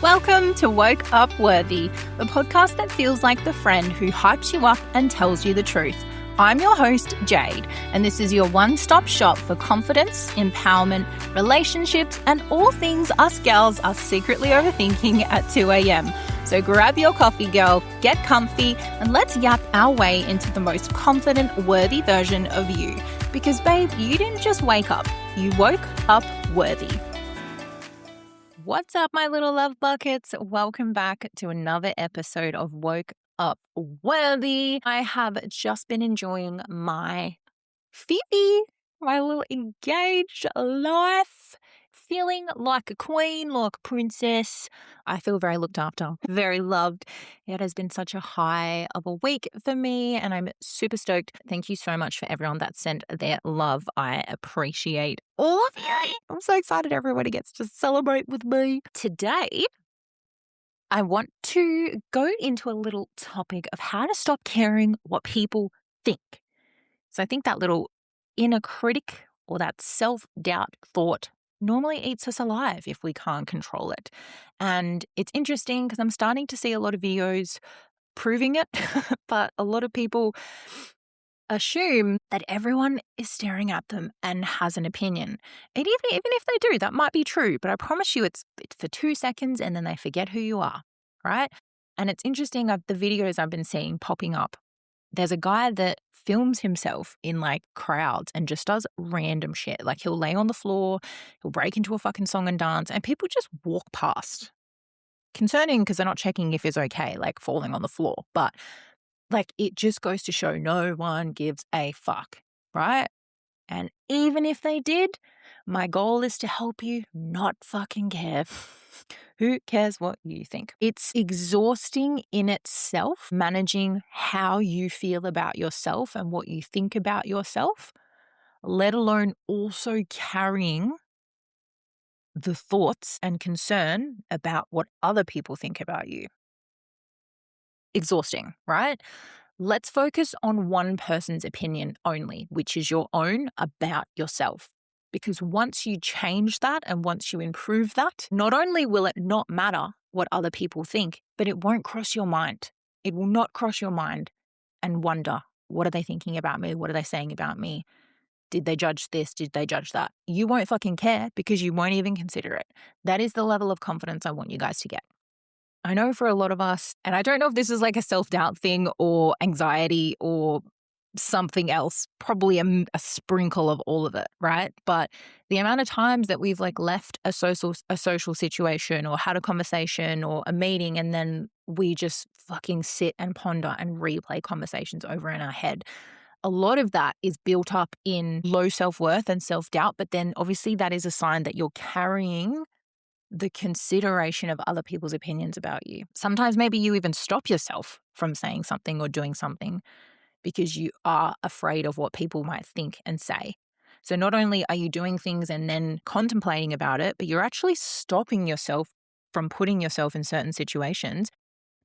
Welcome to Woke Up Worthy, the podcast that feels like the friend who hypes you up and tells you the truth. I'm your host, Jade, and this is your one-stop shop for confidence, empowerment, relationships, and all things us gals are secretly overthinking at 2 a.m. So grab your coffee, girl, get comfy, and let's yap our way into the most confident, worthy version of you. Because, babe, you didn't just wake up. You woke up worthy. What's up, my little love buckets? Welcome back to another episode of Woke Up Worthy. I have just been enjoying my Phoebe, my little engaged life, feeling like a queen, like a princess. I feel very looked after, very loved. It has been such a high of a week for me, and I'm super stoked. Thank you so much for everyone that sent their love. I appreciate all of you. I'm so excited everybody gets to celebrate with me. Today, I want to go into a little topic of how to stop caring what people think. So I think that little inner critic or that self-doubt thought normally eats us alive if we can't control it. And it's interesting because I'm starting to see a lot of videos proving it, but a lot of people assume that everyone is staring at them and has an opinion. And even if they do, that might be true, but I promise you it's for 2 seconds and then they forget who you are, right? And it's interesting, the videos I've been seeing popping up, there's a guy that films himself in like crowds and just does random shit. Like he'll lay on the floor, he'll break into a fucking song and dance, and people just walk past. Concerning because they're not checking if it's okay, like falling on the floor. But like it just goes to show no one gives a fuck, right? And even if they did, my goal is to help you not fucking care. Who cares what you think? It's exhausting in itself, managing how you feel about yourself and what you think about yourself, let alone also carrying the thoughts and concern about what other people think about you. Exhausting, right? Let's focus on one person's opinion only, which is your own about yourself. Because once you change that and once you improve that, not only will it not matter what other people think, but it won't cross your mind. It will not cross your mind and wonder, what are they thinking about me? What are they saying about me? Did they judge this? Did they judge that? You won't fucking care because you won't even consider it. That is the level of confidence I want you guys to get. I know for a lot of us, and I don't know if this is like a self-doubt thing or anxiety or something else, probably a sprinkle of all of it, right? But the amount of times that we've like left a social situation or had a conversation or a meeting and then we just fucking sit and ponder and replay conversations over in our head. A lot of that is built up in low self-worth and self-doubt, but then obviously that is a sign that you're carrying the consideration of other people's opinions about you. Sometimes maybe you even stop yourself from saying something or doing something because you are afraid of what people might think and say. So not only are you doing things and then contemplating about it, but you're actually stopping yourself from putting yourself in certain situations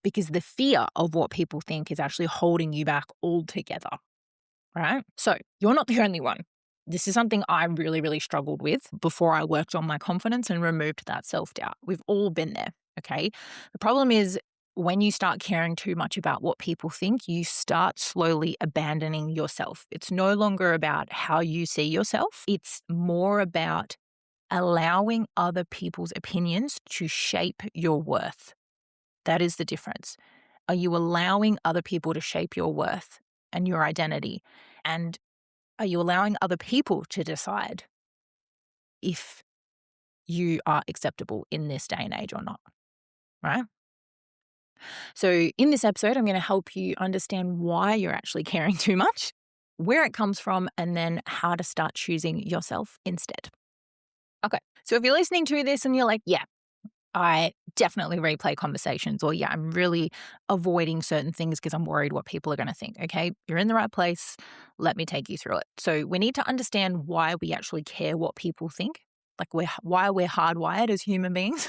because the fear of what people think is actually holding you back altogether, right? So you're not the only one. This is something I really, really struggled with before I worked on my confidence and removed that self-doubt. We've all been there, okay? The problem is when you start caring too much about what people think, you start slowly abandoning yourself. It's no longer about how you see yourself. It's more about allowing other people's opinions to shape your worth. That is the difference. Are you allowing other people to shape your worth and your identity? And are you allowing other people to decide if you are acceptable in this day and age or not, right? So in this episode, I'm going to help you understand why you're actually caring too much, where it comes from, and then how to start choosing yourself instead. Okay, so if you're listening to this and you're like, yeah, I definitely replay conversations, or yeah, I'm really avoiding certain things because I'm worried what people are going to think. Okay, you're in the right place. Let me take you through it. So we need to understand why we actually care what people think, like why we're hardwired as human beings.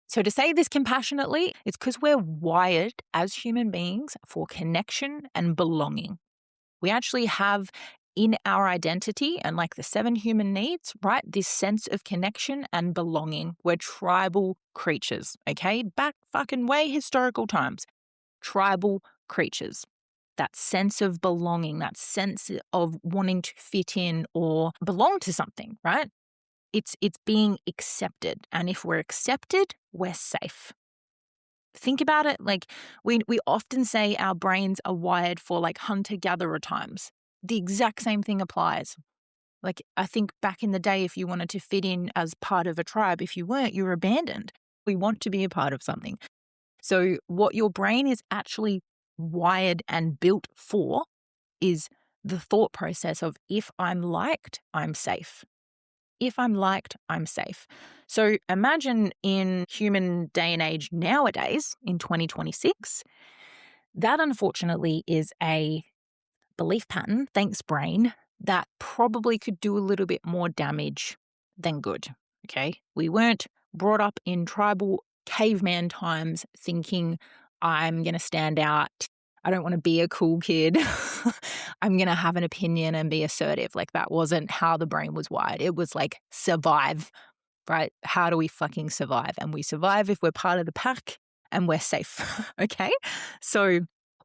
So to say this compassionately, it's because we're wired as human beings for connection and belonging. We actually have in our identity and like the 7 human needs, right? This sense of connection and belonging. We're tribal creatures, okay? Back fucking way historical times. Tribal creatures. That sense of belonging, that sense of wanting to fit in or belong to something, right? It's being accepted. And if we're accepted, we're safe. Think about it. Like we often say our brains are wired for like hunter-gatherer times. The exact same thing applies. Like I think back in the day, if you wanted to fit in as part of a tribe, if you weren't, you were abandoned. We want to be a part of something. So what your brain is actually wired and built for is the thought process of if I'm liked, I'm safe. If I'm liked, I'm safe. So imagine in human day and age nowadays, in 2026, that unfortunately is a belief pattern, thanks brain, that probably could do a little bit more damage than good. Okay. We weren't brought up in tribal caveman times thinking, I'm going to stand out. I don't want to be a cool kid. I'm going to have an opinion and be assertive. Like that wasn't how the brain was wired. It was like survive, right? How do we fucking survive? And we survive if we're part of the pack and we're safe. Okay. So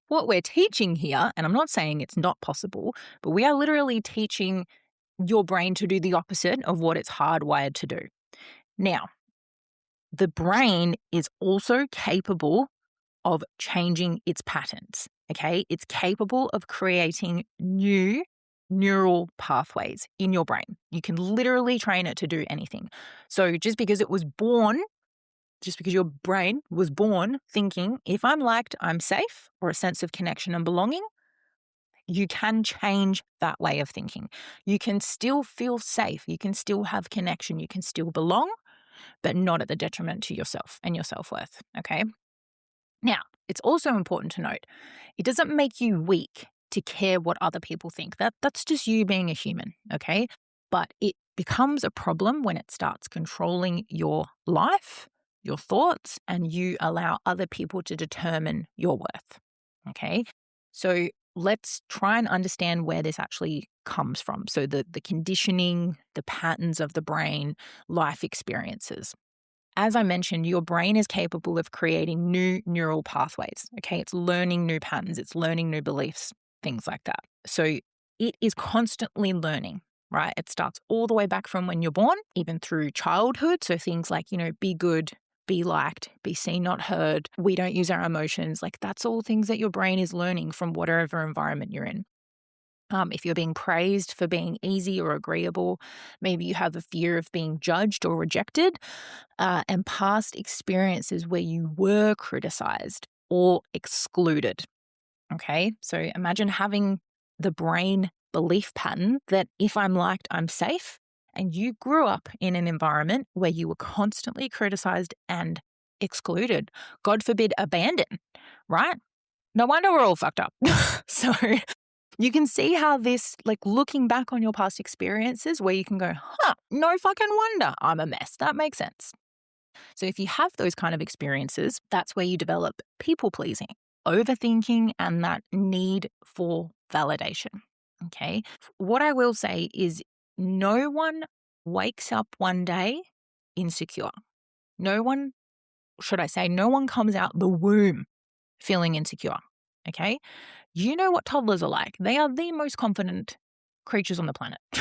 what we're teaching here, and I'm not saying it's not possible, but we are literally teaching your brain to do the opposite of what it's hardwired to do. Now, the brain is also capable of changing its patterns, okay? It's capable of creating new neural pathways in your brain. You can literally train it to do anything. So just because your brain was born thinking, if I'm liked, I'm safe, or a sense of connection and belonging, you can change that way of thinking. You can still feel safe. You can still have connection. You can still belong, but not at the detriment to yourself and your self-worth, okay? Now, it's also important to note, it doesn't make you weak to care what other people think. That's just you being a human, okay? But it becomes a problem when it starts controlling your life, your thoughts, and you allow other people to determine your worth, okay? So let's try and understand where this actually comes from. So the conditioning, the patterns of the brain, life experiences. As I mentioned, your brain is capable of creating new neural pathways. Okay, it's learning new patterns, it's learning new beliefs, things like that. So it is constantly learning, right? It starts all the way back from when you're born, even through childhood. So things like, be good, be liked, be seen, not heard. We don't use our emotions. Like that's all things that your brain is learning from whatever environment you're in. If you're being praised for being easy or agreeable, maybe you have a fear of being judged or rejected, and past experiences where you were criticized or excluded. Okay, so imagine having the brain belief pattern that if I'm liked, I'm safe, and you grew up in an environment where you were constantly criticized and excluded. God forbid, abandoned, right? No wonder we're all fucked up. So you can see how this, like looking back on your past experiences where you can go, no fucking wonder I'm a mess. That makes sense. So if you have those kind of experiences, that's where you develop people pleasing, overthinking, and that need for validation. Okay. What I will say is no one wakes up one day insecure. No one comes out the womb feeling insecure. Okay. You know what toddlers are like. They are the most confident creatures on the planet. They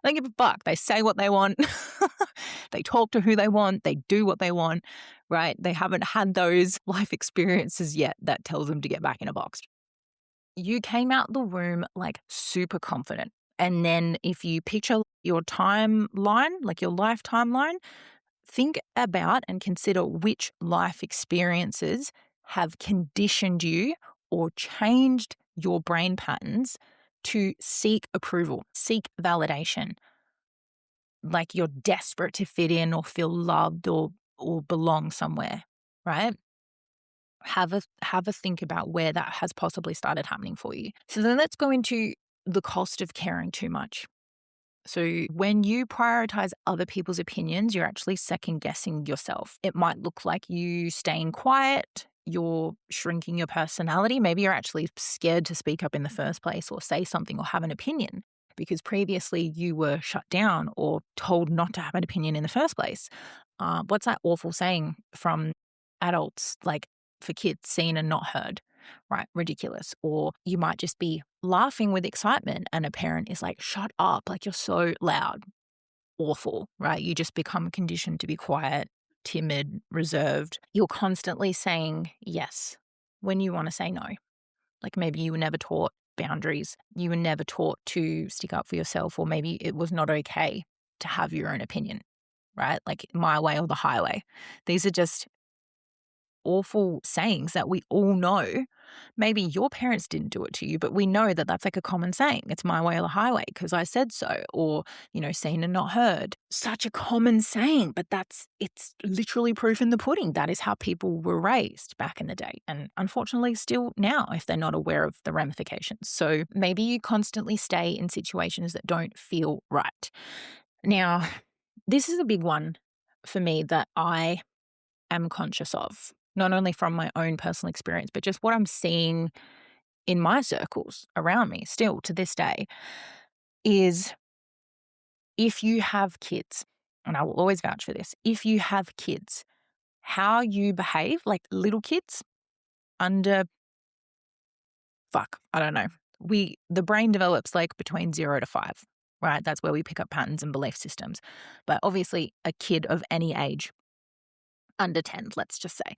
don't give a fuck. They say what they want. They talk to who they want. They do what they want, right? They haven't had those life experiences yet that tells them to get back in a box. You came out the womb like super confident. And then if you picture your timeline, like your life timeline, think about and consider which life experiences have conditioned you or changed your brain patterns to seek approval, seek validation. Like you're desperate to fit in or feel loved or belong somewhere, right? Have a think about where that has possibly started happening for you. So then let's go into the cost of caring too much. So when you prioritize other people's opinions, you're actually second guessing yourself. It might look like you staying quiet, you're shrinking your personality. Maybe you're actually scared to speak up in the first place or say something or have an opinion because previously you were shut down or told not to have an opinion in the first place. What's that awful saying from adults, like for kids, seen and not heard, right? Ridiculous. Or you might just be laughing with excitement and a parent is like, shut up, like you're so loud. Awful, right? You just become conditioned to be quiet, timid, reserved. You're constantly saying yes when you want to say no. Like maybe you were never taught boundaries. You were never taught to stick up for yourself, or maybe it was not okay to have your own opinion, right? Like my way or the highway. These are just awful sayings that we all know. Maybe your parents didn't do it to you, but we know that that's like a common saying. It's my way or the highway because I said so, or, seen and not heard. Such a common saying, but it's literally proof in the pudding. That is how people were raised back in the day. And unfortunately, still now, if they're not aware of the ramifications. So maybe you constantly stay in situations that don't feel right. Now, this is a big one for me that I am conscious of, not only from my own personal experience, but just what I'm seeing in my circles around me still to this day, is if you have kids, and I will always vouch for this, if you have kids, how you behave, like little kids under, I don't know. The brain develops like between 0 to 5, right? That's where we pick up patterns and belief systems. But obviously a kid of any age, under 10, let's just say.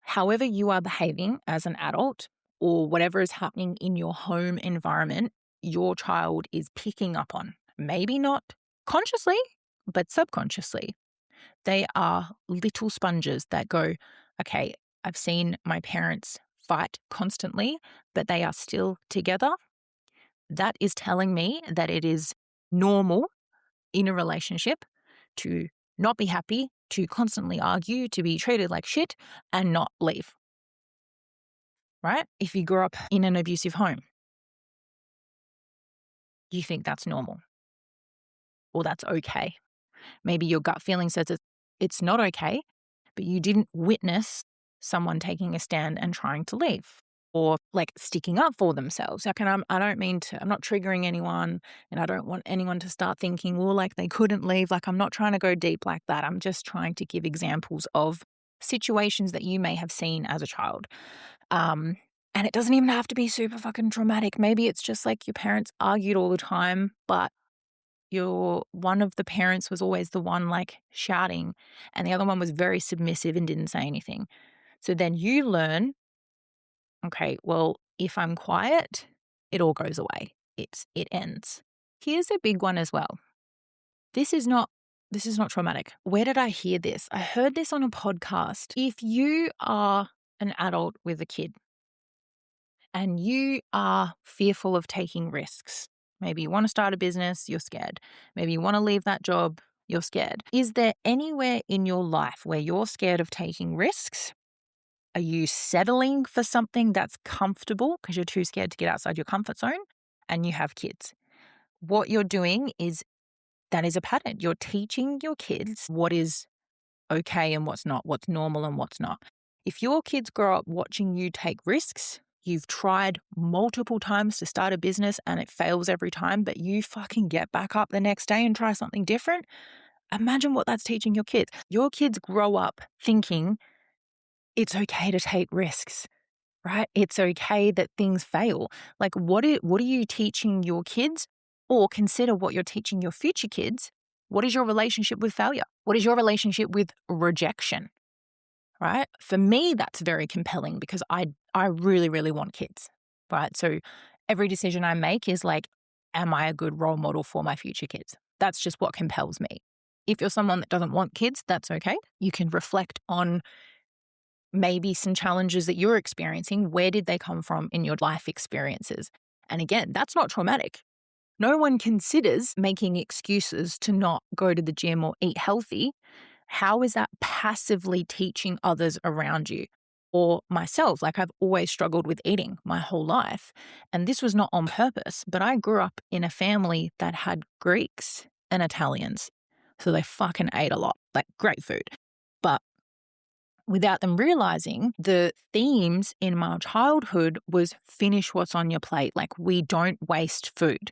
However you are behaving as an adult or whatever is happening in your home environment, your child is picking up on. Maybe not consciously, but subconsciously. They are little sponges that go, okay, I've seen my parents fight constantly, but they are still together. That is telling me that it is normal in a relationship to not be happy, to constantly argue, to be treated like shit and not leave. Right? If you grew up in an abusive home, you think that's normal or that's okay. Maybe your gut feeling says it's not okay, but you didn't witness someone taking a stand and trying to leave or like sticking up for themselves. I don't mean to, I'm not triggering anyone and I don't want anyone to start thinking, well, like they couldn't leave. Like I'm not trying to go deep like that. I'm just trying to give examples of situations that you may have seen as a child. And it doesn't even have to be super fucking traumatic. Maybe it's just like your parents argued all the time, but one of the parents was always the one like shouting and the other one was very submissive and didn't say anything. So then you learn, okay, well, if I'm quiet, it all goes away. It ends. Here's a big one as well. This is not traumatic. Where did I hear this? I heard this on a podcast. If you are an adult with a kid and you are fearful of taking risks, maybe you want to start a business, you're scared. Maybe you want to leave that job, you're scared. Is there anywhere in your life where you're scared of taking risks? Are you settling for something that's comfortable because you're too scared to get outside your comfort zone and you have kids? What you're doing that is a pattern. You're teaching your kids what is okay and what's not, what's normal and what's not. If your kids grow up watching you take risks, you've tried multiple times to start a business and it fails every time, but you fucking get back up the next day and try something different. Imagine what that's teaching your kids. Your kids grow up thinking it's okay to take risks, right? It's okay that things fail. Like what are you teaching your kids? Or consider what you're teaching your future kids. What is your relationship with failure? What is your relationship with rejection? Right? For me, that's very compelling because I really, really want kids, right? So every decision I make is like, am I a good role model for my future kids? That's just what compels me. If you're someone that doesn't want kids, that's okay. You can reflect on maybe some challenges that you're experiencing. Where did they come from in your life experiences? And again, that's not traumatic. No one considers making excuses to not go to the gym or eat healthy. How is that passively teaching others around you? Or myself, like I've always struggled with eating my whole life. And this was not on purpose, but I grew up in a family that had Greeks and Italians. So they fucking ate a lot, like great food. But without them realizing the themes in my childhood was finish what's on your plate. Like, we don't waste food.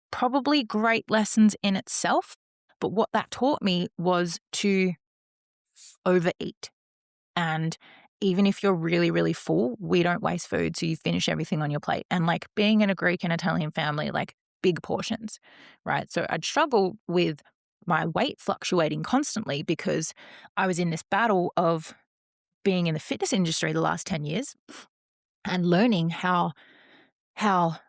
Probably great lessons in itself, but what that taught me was to overeat. And even if you're really, really full, we don't waste food. So you finish everything on your plate. And like being in a Greek and Italian family, like big portions, right? So I'd struggle with my weight fluctuating constantly because I was in this battle of being in the fitness industry the last 10 years and learning how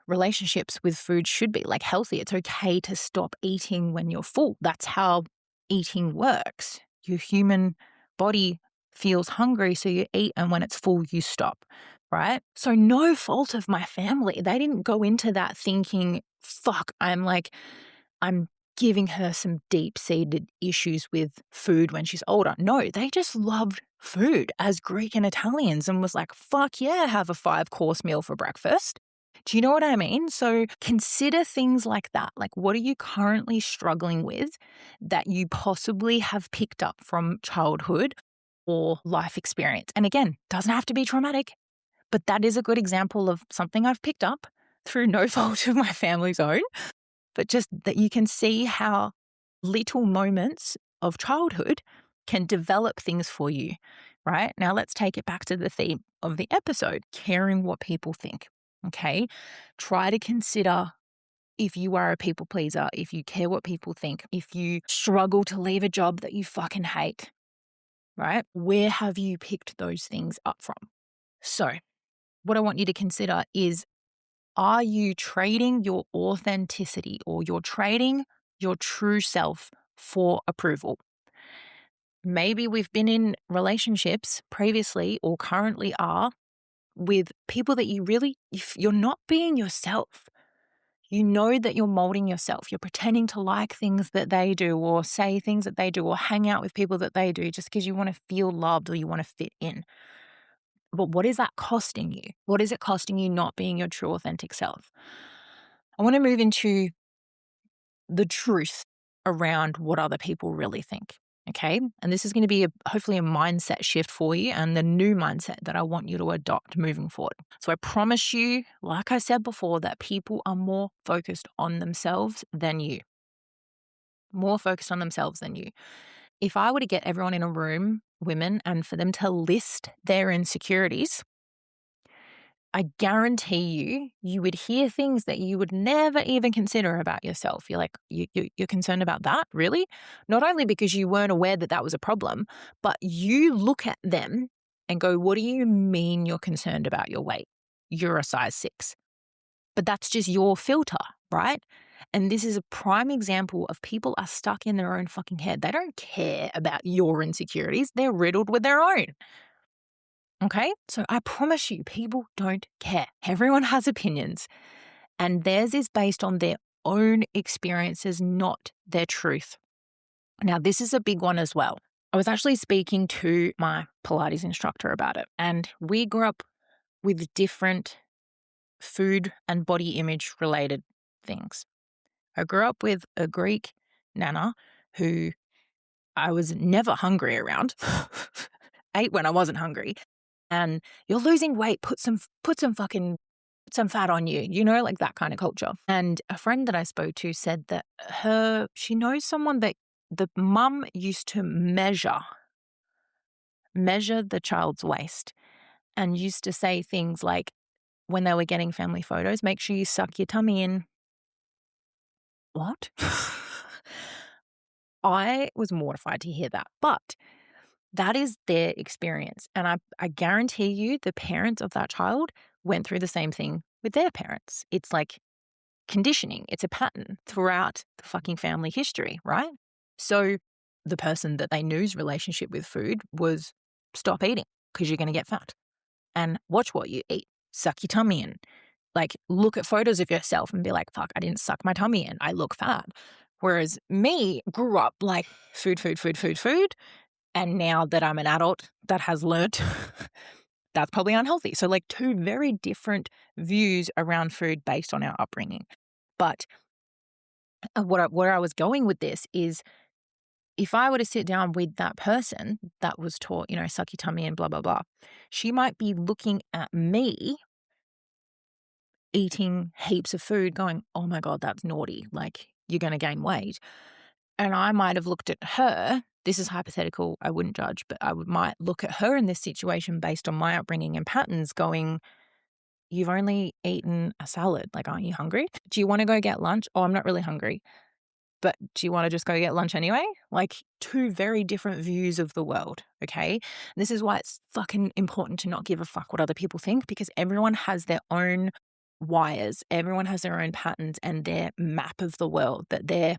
relationships with food should be, like healthy. It's okay to stop eating when you're full. That's how eating works. Your human body feels hungry, so you eat, and when it's full, you stop, right? So no fault of my family. They didn't go into that thinking, fuck, I'm giving her some deep-seated issues with food when she's older. No, they just loved food as Greek and Italians and was like, fuck yeah, have a 5-course meal for breakfast. Do you know what I mean? So consider things like that. Like, what are you currently struggling with that you possibly have picked up from childhood or life experience? And again, doesn't have to be traumatic, but that is a good example of something I've picked up through no fault of my family's own, but just that you can see how little moments of childhood can develop things for you, right? Now let's take it back to the theme of the episode, caring what people think. Okay. Try to consider if you are a people pleaser, if you care what people think, if you struggle to leave a job that you fucking hate, right? Where have you picked those things up from? So, what I want you to consider is, are you trading your authenticity or you're trading your true self for approval? Maybe we've been in relationships previously or currently are with people that you're not being yourself. You know that you're molding yourself. You're pretending to like things that they do or say things that they do or hang out with people that they do just because you want to feel loved or you want to fit in. But what is that costing you? What is it costing you not being your true authentic self? I want to move into the truth around what other people really think. Okay. And this is going to be hopefully a mindset shift for you and the new mindset that I want you to adopt moving forward. So I promise you, like I said before, that people are more focused on themselves than you. More focused on themselves than you. If I were to get everyone in a room, women, and for them to list their insecurities, I guarantee you would hear things that you would never even consider about yourself. You're like, you're concerned about that? Really? Not only because you weren't aware that that was a problem, but you look at them and go, what do you mean you're concerned about your weight? You're a size 6. But that's just your filter, right? And this is a prime example of people are stuck in their own fucking head. They don't care about your insecurities. They're riddled with their own. Okay, so I promise you, people don't care. Everyone has opinions, and theirs is based on their own experiences, not their truth. Now, this is a big one as well. I was actually speaking to my Pilates instructor about it, and we grew up with different food and body image related things. I grew up with a Greek nana who I was never hungry around, ate when I wasn't hungry. And you're losing weight, put some fat on you, like that kind of culture. And a friend that I spoke to said that she knows someone that the mum used to measure the child's waist and used to say things like, when they were getting family photos, make sure you suck your tummy in. What? I was mortified to hear that, but that is their experience. And I guarantee you the parents of that child went through the same thing with their parents. It's like conditioning. It's a pattern throughout the fucking family history, right? So the person that they knew's relationship with food was stop eating because you're going to get fat and watch what you eat. Suck your tummy in. Like, look at photos of yourself and be like, fuck, I didn't suck my tummy in. I look fat. Whereas me grew up like food. And now that I'm an adult that has learnt that's probably unhealthy. So like 2 very different views around food based on our upbringing. But where I was going with this is if I were to sit down with that person that was taught, suck your tummy and blah, blah, blah, she might be looking at me eating heaps of food going, oh my God, that's naughty. Like, you're going to gain weight. And I might have looked at her. This is hypothetical. I wouldn't judge, but might look at her in this situation based on my upbringing and patterns going, you've only eaten a salad. Like, aren't you hungry? Do you want to go get lunch? Oh, I'm not really hungry. But do you want to just go get lunch anyway? Like, two very different views of the world, okay? This is why it's fucking important to not give a fuck what other people think, because everyone has their own wires. Everyone has their own patterns and their map of the world that they're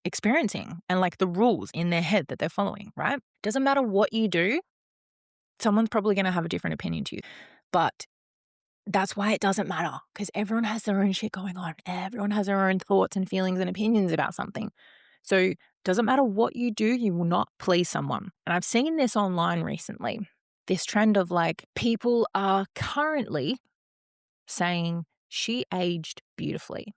experiencing and like the rules in their head that they're following, right? Doesn't matter what you do, someone's probably going to have a different opinion to you. But that's why it doesn't matter, because everyone has their own shit going on. Everyone has their own thoughts and feelings and opinions about something. So doesn't matter what you do, you will not please someone. And I've seen this online recently, this trend of like people are currently saying she aged beautifully.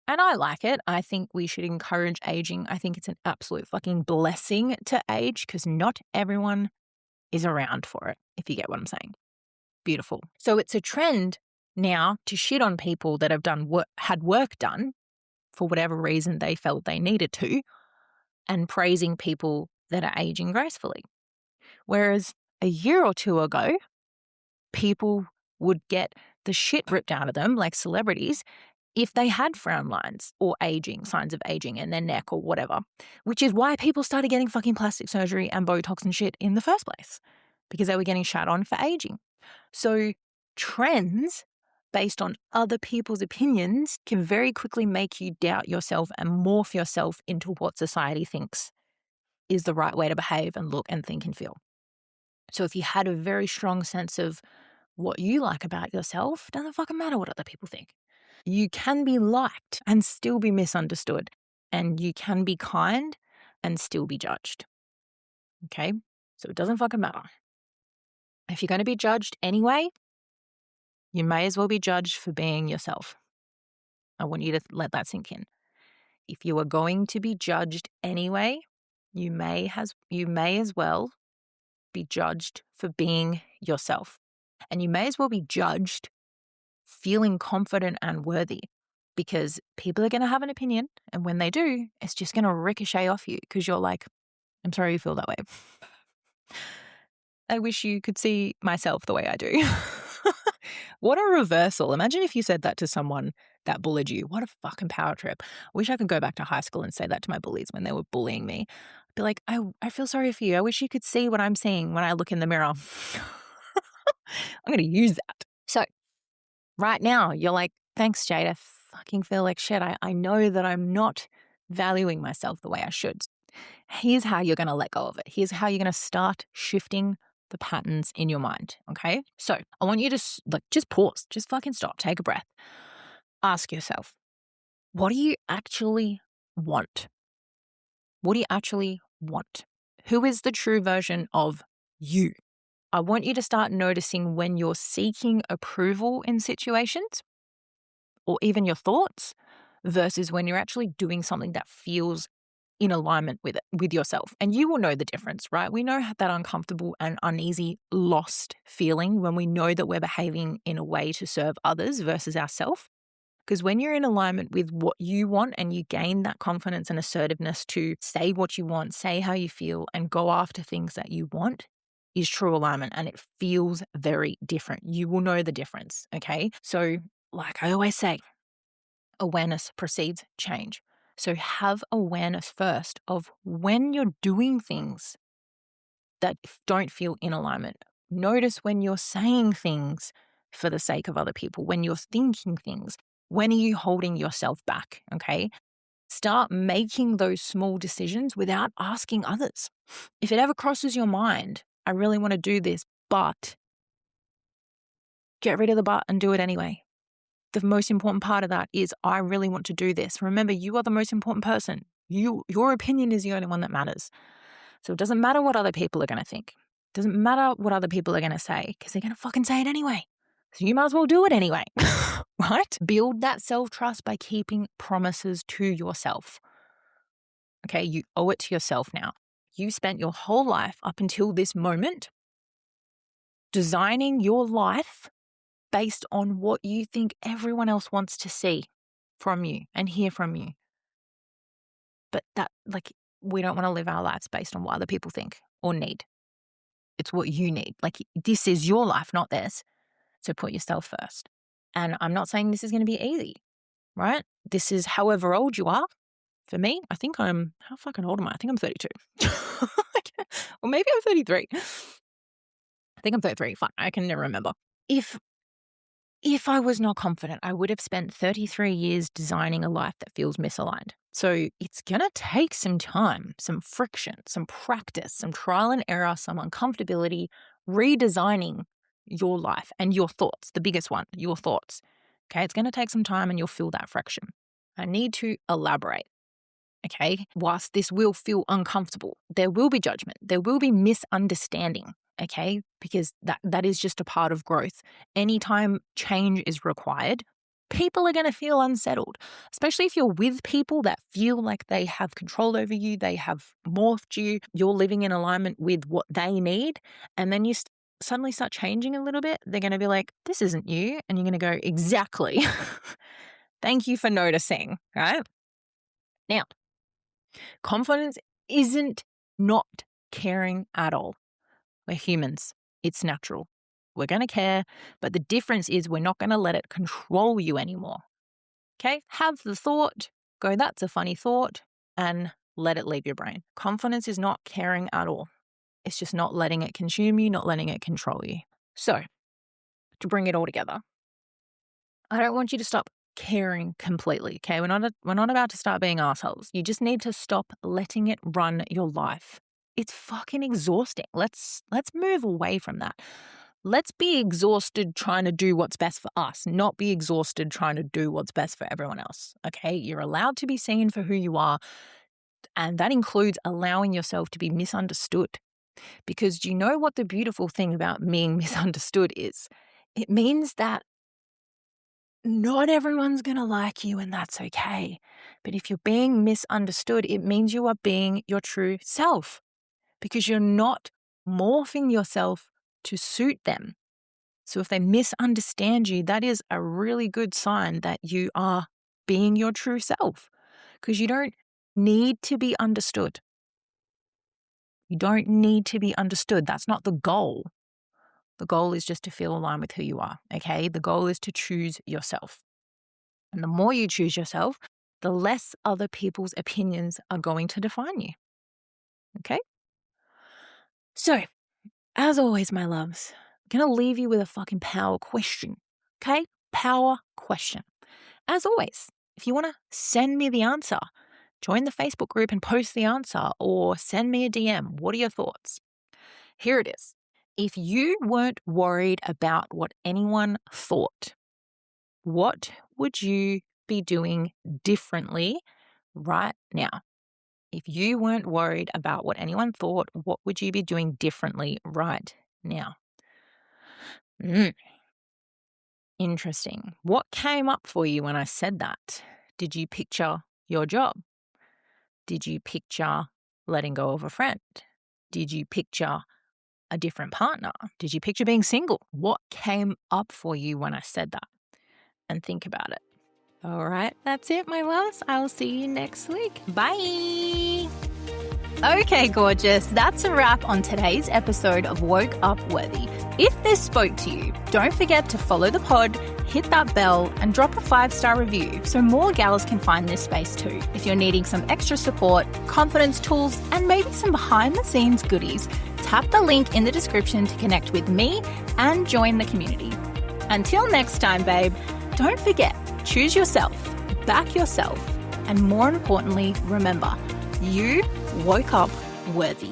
And I like it. I think we should encourage aging. I think it's an absolute fucking blessing to age because not everyone is around for it, if you get what I'm saying. Beautiful. So it's a trend now to shit on people that have had work done for whatever reason they felt they needed to, and praising people that are aging gracefully. Whereas a year or two ago, people would get the shit ripped out of them, like celebrities, if they had frown lines or signs of aging in their neck or whatever, which is why people started getting fucking plastic surgery and Botox and shit in the first place, because they were getting shat on for aging. So trends based on other people's opinions can very quickly make you doubt yourself and morph yourself into what society thinks is the right way to behave and look and think and feel. So if you had a very strong sense of what you like about yourself, it doesn't fucking matter what other people think. You can be liked and still be misunderstood, and you can be kind and still be judged. Okay? So it doesn't fucking matter. If you're going to be judged anyway, you may as well be judged for being yourself. I want you to let that sink in. If you are going to be judged anyway, you may as well be judged for being yourself. And you may as well be judged feeling confident and worthy, because people are going to have an opinion. And when they do, it's just going to ricochet off you because you're like, I'm sorry you feel that way. I wish you could see myself the way I do. What a reversal. Imagine if you said that to someone that bullied you. What a fucking power trip. I wish I could go back to high school and say that to my bullies when they were bullying me. I'd be like, I feel sorry for you. I wish you could see what I'm seeing when I look in the mirror. I'm going to use that. So right now, you're like, thanks, Jade. I fucking feel like shit. I know that I'm not valuing myself the way I should. Here's how you're going to let go of it. Here's how you're going to start shifting the patterns in your mind, okay? So I want you to just pause, just fucking stop, take a breath. Ask yourself, what do you actually want? What do you actually want? Who is the true version of you? I want you to start noticing when you're seeking approval in situations or even your thoughts versus when you're actually doing something that feels in alignment with yourself. And you will know the difference, right? We know that uncomfortable and uneasy, lost feeling when we know that we're behaving in a way to serve others versus ourselves. Because when you're in alignment with what you want and you gain that confidence and assertiveness to say what you want, say how you feel, and go after things that you want, is true alignment, and it feels very different. You will know the difference, okay? So like I always say, awareness precedes change. So have awareness first of when you're doing things that don't feel in alignment. Notice when you're saying things for the sake of other people, when you're thinking things. When are you holding yourself back, okay? Start making those small decisions without asking others. If it ever crosses your mind, I really want to do this, but get rid of the but and do it anyway. The most important part of that is I really want to do this. Remember, you are the most important person. Your opinion is the only one that matters. So it doesn't matter what other people are going to think. It doesn't matter what other people are going to say because they're going to fucking say it anyway. So you might as well do it anyway, right? Build that self-trust by keeping promises to yourself. Okay, you owe it to yourself now. You spent your whole life up until this moment designing your life based on what you think everyone else wants to see from you and hear from you. But we don't want to live our lives based on what other people think or need. It's what you need. This is your life, not theirs. So put yourself first. And I'm not saying this is going to be easy, right? This is however old you are. For me, I think how fucking old am I? I think I'm 32. Or maybe I'm 33. I think I'm 33. Fine. I can never remember. If I was not confident, I would have spent 33 years designing a life that feels misaligned. So it's going to take some time, some friction, some practice, some trial and error, some uncomfortability, redesigning your life and your thoughts. The biggest one, your thoughts. Okay, it's going to take some time and you'll feel that friction. I need to elaborate. Okay, whilst this will feel uncomfortable, there will be judgment, there will be misunderstanding. Okay, because that is just a part of growth. Anytime change is required, people are going to feel unsettled, especially if you're with people that feel like they have control over you, they have morphed you, you're living in alignment with what they need, and then you suddenly start changing a little bit, they're going to be like, this isn't you, and you're going to go, exactly. Thank you for noticing, right? Now, confidence isn't not caring at all. We're humans. It's natural. We're going to care, but the difference is we're not going to let it control you anymore. Okay? Have the thought, go, that's a funny thought, and let it leave your brain. Confidence is not caring at all. It's just not letting it consume you, not letting it control you. So, to bring it all together, I don't want you to stop caring completely, okay? We're not about to start being assholes. You just need to stop letting it run your life. It's fucking exhausting. Let's move away from that. Let's be exhausted trying to do what's best for us, not be exhausted trying to do what's best for everyone else, okay? You're allowed to be seen for who you are, and that includes allowing yourself to be misunderstood. Because do you know what the beautiful thing about being misunderstood is? It means that not everyone's going to like you, and that's okay. But if you're being misunderstood, it means you are being your true self because you're not morphing yourself to suit them. So if they misunderstand you, that is a really good sign that you are being your true self because you don't need to be understood. You don't need to be understood. That's not the goal. The goal is just to feel aligned with who you are, okay? The goal is to choose yourself. And the more you choose yourself, the less other people's opinions are going to define you. Okay? So, as always, my loves, I'm going to leave you with a fucking power question. Okay? Power question. As always, if you want to send me the answer, join the Facebook group and post the answer or send me a DM. What are your thoughts? Here it is. If you weren't worried about what anyone thought, what would you be doing differently right now? If you weren't worried about what anyone thought, what would you be doing differently right now? Interesting. What came up for you when I said that? Did you picture your job? Did you picture letting go of a friend? Did you picture a different partner? Did you picture being single? What came up for you when I said that? And think about it. All right, that's it, my loves. I'll see you next week. Bye. Okay, gorgeous. That's a wrap on today's episode of Woke Up Worthy. If this spoke to you, don't forget to follow the pod, hit that bell, and drop a 5-star review so more gals can find this space too. If you're needing some extra support, confidence tools, and maybe some behind-the-scenes goodies, tap the link in the description to connect with me and join the community. Until next time, babe, don't forget, choose yourself, back yourself, and more importantly, remember, you woke up worthy.